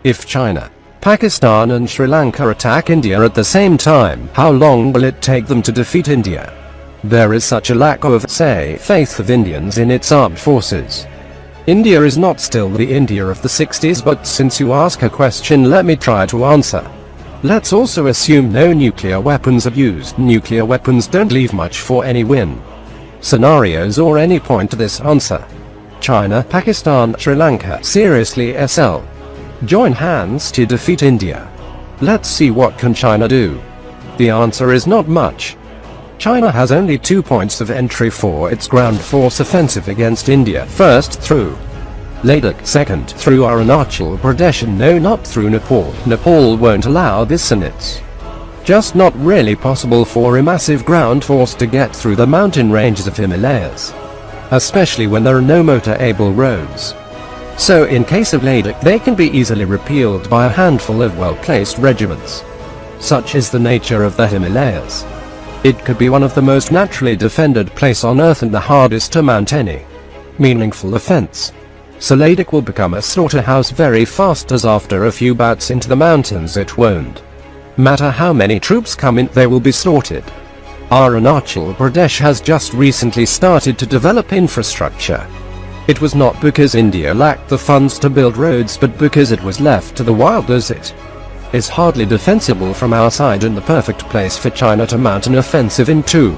If China, Pakistan and Sri Lanka attack India at the same time, how long will it take them to defeat India? There is such a lack of, faith of Indians in its armed forces. India is not still the India of the 60s, but since you ask a question, let me try to answer. Let's also assume no nuclear weapons are used. Nuclear weapons don't leave much for any win scenarios or any point to this answer. China, Pakistan, Sri Lanka, seriously SL. Join hands to defeat India. Let's see what can China do. The answer is not much. China has only 2 points of entry for its ground force offensive against India. First, through Ladakh, second, through Arunachal Pradesh, and no, not through Nepal. Nepal won't allow this, and it's just not really possible for a massive ground force to get through the mountain ranges of Himalayas, especially when there are no motor-able roads. So in case of Ladakh, they can be easily repelled by a handful of well-placed regiments. Such is the nature of the Himalayas. It could be one of the most naturally defended place on earth and the hardest to mount any meaningful offense. So Ladakh will become a slaughterhouse very fast, as after a few bouts into the mountains it won't matter how many troops come in, they will be slaughtered. Arunachal Pradesh has just recently started to develop infrastructure. It was not because India lacked the funds to build roads, but because it was left to the wild, as it is hardly defensible from our side and the perfect place for China to mount an offensive into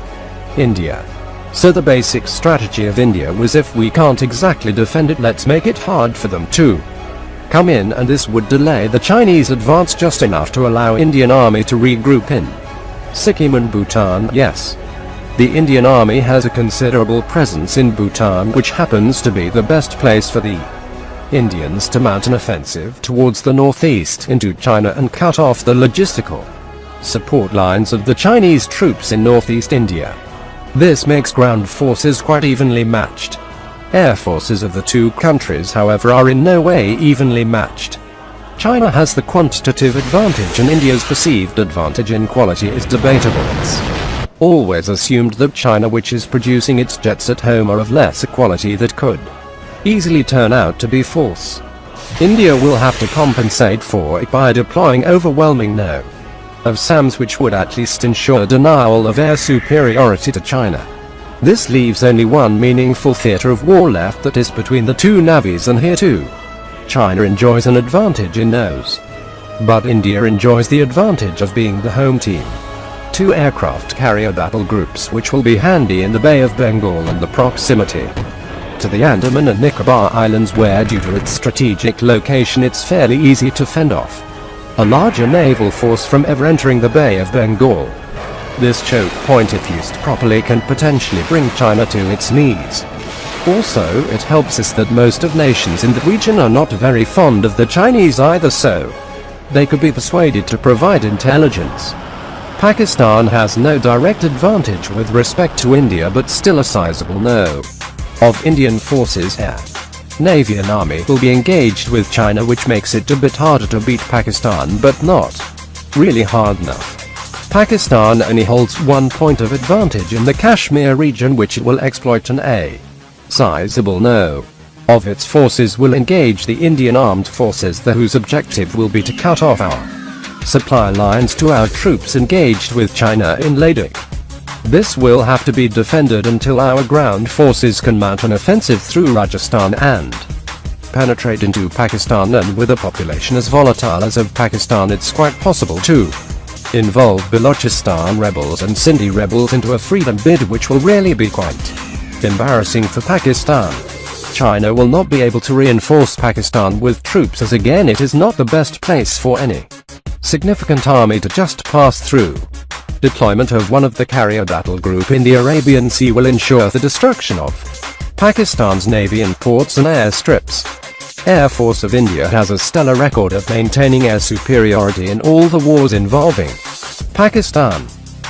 India. So the basic strategy of India was, if we can't exactly defend it, let's make it hard for them to come in, and this would delay the Chinese advance just enough to allow Indian army to regroup in Sikkim and Bhutan. Yes, the Indian army has a considerable presence in Bhutan, which happens to be the best place for the Indians to mount an offensive towards the northeast into China and cut off the logistical support lines of the Chinese troops in northeast India. This makes ground forces quite evenly matched. Air forces of the two countries, however, are in no way evenly matched. China has the quantitative advantage, and India's perceived advantage in quality is debatable. It's always assumed that China, which is producing its jets at home, are of lesser quality that could easily turn out to be false. India will have to compensate for it by deploying overwhelming no of SAMs, which would at least ensure denial of air superiority to China. This leaves only one meaningful theater of war left, that is between the two navies, and here too China enjoys an advantage in those, but India enjoys the advantage of being the home team. 2 aircraft carrier battle groups, which will be handy in the Bay of Bengal and the proximity to the Andaman and Nicobar Islands, where due to its strategic location it's fairly easy to fend off a larger naval force from ever entering the Bay of Bengal. This choke point, if used properly, can potentially bring China to its knees. Also, it helps us that most of nations in the region are not very fond of the Chinese either, so they could be persuaded to provide intelligence. Pakistan has no direct advantage with respect to India, but still a sizable no of Indian forces, air, navy and army will be engaged with China, which makes it a bit harder to beat Pakistan, but not really hard enough. Pakistan only holds 1 point of advantage in the Kashmir region, which it will exploit, and a sizable no of its forces will engage the Indian armed forces, whose objective will be to cut off our supply lines to our troops engaged with China in Ladakh. This will have to be defended until our ground forces can mount an offensive through Rajasthan and penetrate into Pakistan, and with a population as volatile as of Pakistan, it's quite possible to involve Balochistan rebels and Sindhi rebels into a freedom bid, which will really be quite embarrassing for Pakistan. China will not be able to reinforce Pakistan with troops, as again it is not the best place for any significant army to just pass through. Deployment of one of the carrier battle group in the Arabian Sea will ensure the destruction of Pakistan's navy and ports and airstrips. Air Force of India has a stellar record of maintaining air superiority in all the wars involving Pakistan.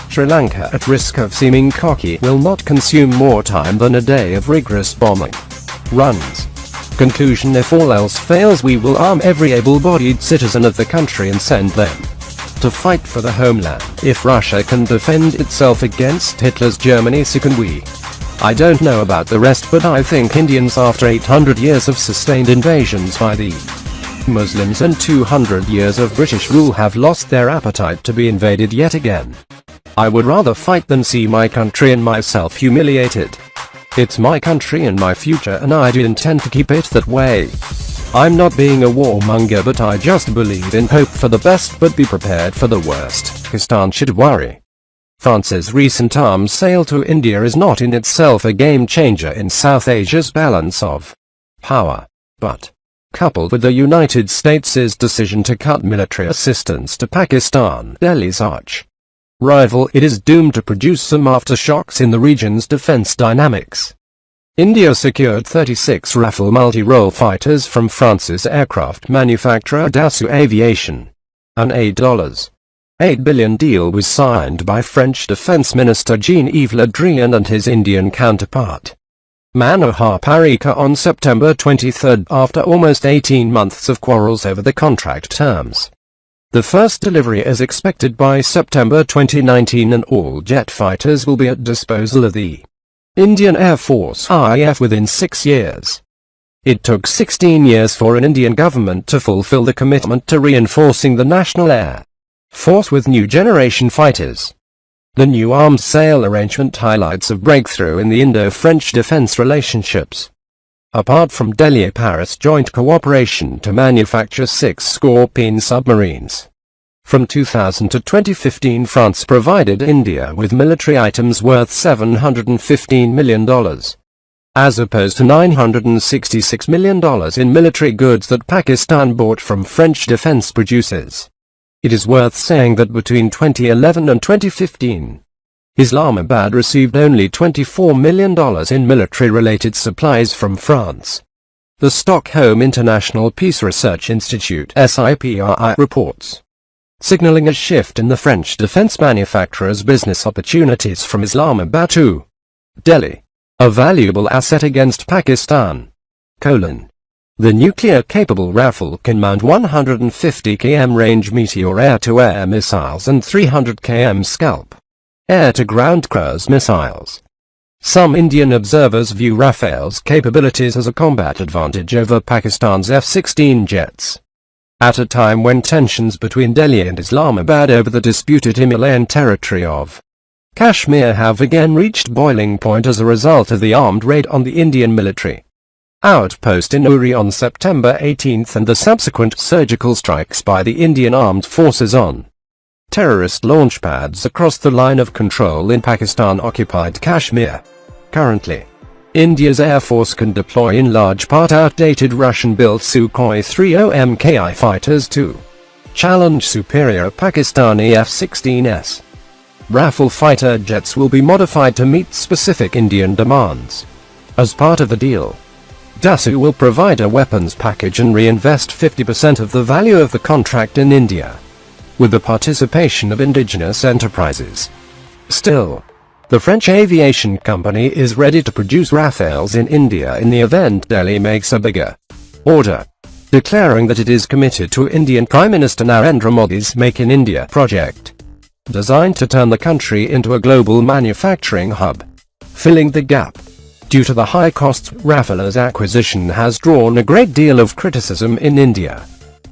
Sri Lanka, at risk of seeming cocky, will not consume more time than a day of rigorous bombing runs. Conclusion: if all else fails, we will arm every able-bodied citizen of the country and send them to fight for the homeland. If Russia can defend itself against Hitler's Germany, so can we. I don't know about the rest, but I think Indians, after 800 years of sustained invasions by the Muslims and 200 years of British rule have lost their appetite to be invaded yet again. I would rather fight than see my country and myself humiliated. It's my country and my future, and I do intend to keep it that way. I'm not being a warmonger, but I just believe in hope for the best but be prepared for the worst. Pakistan should worry. France's recent arms sale to India is not in itself a game changer in South Asia's balance of power, but, coupled with the United States' decision to cut military assistance to Pakistan, Delhi's arch rival, it is doomed to produce some aftershocks in the region's defense dynamics. India secured 36 Rafale multi-role fighters from France's aircraft manufacturer Dassault Aviation. An $8 billion deal was signed by French Defense Minister Jean-Yves Le Drian and his Indian counterpart, Manohar Parrikar, on September 23 after almost 18 months of quarrels over the contract terms. The first delivery is expected by September 2019, and all jet fighters will be at disposal of the Indian Air Force (IAF) within 6 years. It took 16 years for an Indian government to fulfill the commitment to reinforcing the National Air Force with new generation fighters. The new arms sale arrangement highlights a breakthrough in the Indo-French defense relationships. Apart from Delhi-Paris joint cooperation to manufacture 6 Scorpene submarines. From 2000 to 2015, France provided India with military items worth $715 million, as opposed to $966 million in military goods that Pakistan bought from French defense producers. It is worth saying that between 2011 and 2015, Islamabad received only $24 million in military-related supplies from France. The Stockholm International Peace Research Institute (SIPRI) reports, signaling a shift in the French defense manufacturer's business opportunities from Islamabad to Delhi, a valuable asset against Pakistan. The nuclear-capable Rafale can mount 150 km range Meteor air-to-air missiles and 300 km Scalp air-to-ground cruise missiles. Some Indian observers view Rafale's capabilities as a combat advantage over Pakistan's F-16 jets. At a time when tensions between Delhi and Islamabad over the disputed Himalayan territory of Kashmir have again reached boiling point as a result of the armed raid on the Indian military outpost in Uri on September 18 and the subsequent surgical strikes by the Indian Armed Forces on terrorist launchpads across the line of control in Pakistan-occupied Kashmir. Currently, India's Air Force can deploy in large part outdated Russian-built Sukhoi 30 Mki fighters to challenge superior Pakistani F-16s. Rafale fighter jets will be modified to meet specific Indian demands. As part of the deal, Dassault will provide a weapons package and reinvest 50% of the value of the contract in India, with the participation of indigenous enterprises. Still, the French aviation company is ready to produce Rafales in India in the event Delhi makes a bigger order, declaring that it is committed to Indian Prime Minister Narendra Modi's Make in India project, designed to turn the country into a global manufacturing hub. Filling the gap. Due to the high costs, Rafale's acquisition has drawn a great deal of criticism in India.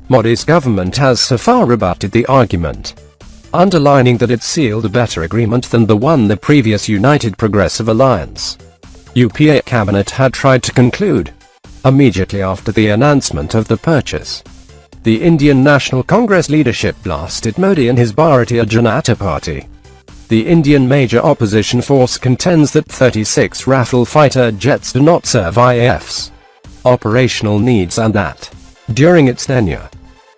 Modi's government has so far rebutted the argument, underlining that it sealed a better agreement than the one the previous United Progressive Alliance (UPA) cabinet had tried to conclude. Immediately after the announcement of the purchase, the Indian National Congress leadership blasted Modi and his Bharatiya Janata Party. The Indian major opposition force contends that 36 Rafale fighter jets do not serve IAF's operational needs and that, during its tenure,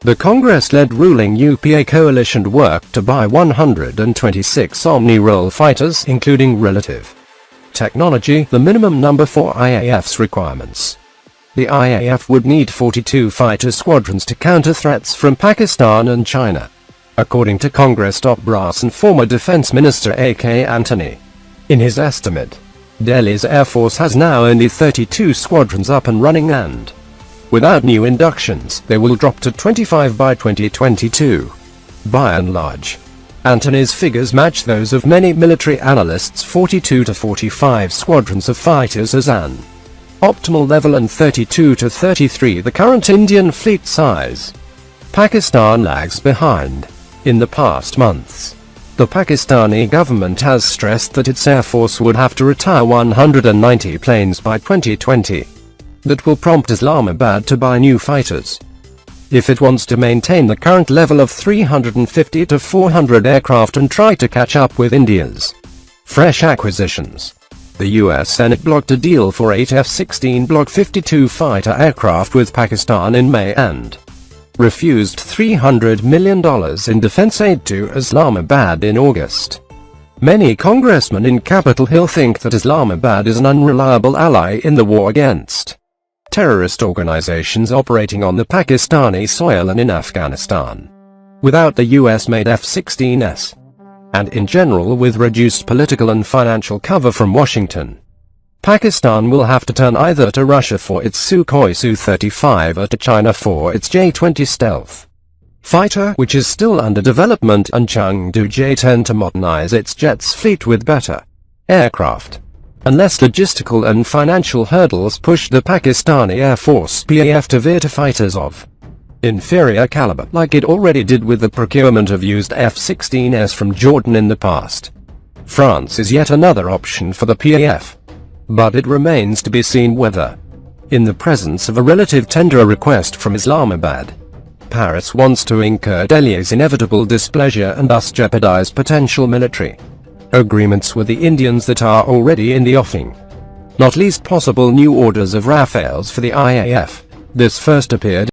the Congress-led ruling UPA coalition worked to buy 126 Omni-role fighters, including relative technology, the minimum number for IAF's requirements. The IAF would need 42 fighter squadrons to counter threats from Pakistan and China, according to Congress top brass and former Defense Minister A.K. Antony. In his estimate, Delhi's Air Force has now only 32 squadrons up and running, and without new inductions, they will drop to 25 by 2022. By and large, Antony's figures match those of many military analysts: 42 to 45 squadrons of fighters as an optimal level, and 32 to 33 the current Indian fleet size. Pakistan lags behind. In the past months, the Pakistani government has stressed that its Air Force would have to retire 190 planes by 2020. That will prompt Islamabad to buy new fighters. If it wants to maintain the current level of 350 to 400 aircraft and try to catch up with India's fresh acquisitions. The US Senate blocked a deal for 8 F-16 Block 52 fighter aircraft with Pakistan in May and refused $300 million in defense aid to Islamabad in August. Many congressmen in Capitol Hill think that Islamabad is an unreliable ally in the war against terrorist organizations operating on the Pakistani soil and in Afghanistan. Without the US-made F-16s, and in general with reduced political and financial cover from Washington, Pakistan will have to turn either to Russia for its Sukhoi Su-35 or to China for its J-20 stealth fighter, which is still under development, and Chengdu J-10 to modernize its jets fleet with better aircraft. Unless logistical and financial hurdles push the Pakistani Air Force PAF to veer to fighters of inferior caliber, like it already did with the procurement of used F-16s from Jordan in the past. France is yet another option for the PAF. But it remains to be seen whether, in the presence of a relative tender request from Islamabad, Paris wants to incur Delhi's inevitable displeasure and thus jeopardize potential military agreements with the Indians that are already in the offing. Not least possible new orders of Rafales for the IAF. This first appeared